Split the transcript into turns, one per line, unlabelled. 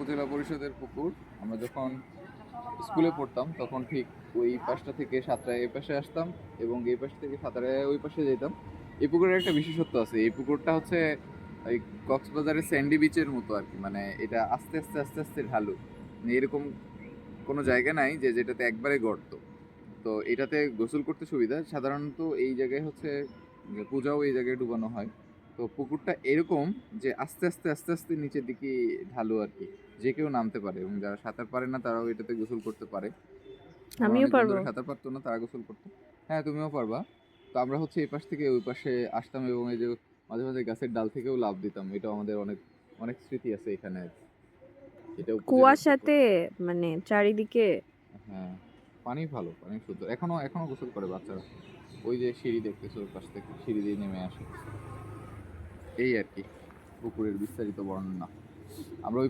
উপজেলা পরিষদের পুকুর। আমরা যখন স্কুলে পড়তাম তখন ঠিক ওই পাশটা থেকে সাঁতরায় এই পাশে আসতাম এবং এই পাশ থেকে সাঁতরায় ওই পাশে যেতাম। এই পুকুরের একটা বিশেষত্ব আছে, এই পুকুরটা হচ্ছে ওই কক্সবাজারের স্যান্ডি বিচের মতো আর কি, মানে এটা আস্তে আস্তে আস্তে আস্তে ঢালু, মানে এরকম কোনো জায়গা নাই যে যেটাতে একবারে গর্ত। তো এটাতে গোসল করতে সুবিধা, সাধারণত এই জায়গায় হচ্ছে যে পূজাও এই জায়গায় ডুবানো হয়। তো পুকুরটা এরকম যে আস্তে আস্তে আস্তে আস্তে নিচের দিকে ঢালু আর কি, যে কেউ নামতে পারে এবং যারা সাঁতার পারে না তারাও এটাতে গোসল করতে পারে। আমার
আমিও
অনেক
পারবো।
বন্ধুরা সাঁতার পারতো না, তারা গোসল করতো। হ্যাঁ, তুমিও পারবা। তো আমরা হচ্ছে এই পাশ থেকে ওই পাশে আসতাম এবং এই যে মাঝে মাঝে গাছের ডাল থেকেও লাফ দিতাম। এটা আমাদের অনেক অনেক স্মৃতি আছে এখানে। এটা উপজেলার পুকুর।
কুয়াশাতে মানে চারিদিকে।
হ্যাঁ, পানি ভালো, পানি শুদ্ধ। এখনো এখনো গোসল করে বাচ্চারা। ওই যে সিঁড়ি দেখতেছো ওর পাশ থেকে সিঁড়ি দিয়ে নেমে আসে। এই আর কি পুকুরের বিস্তারিত বর্ণনা। আমরা ওই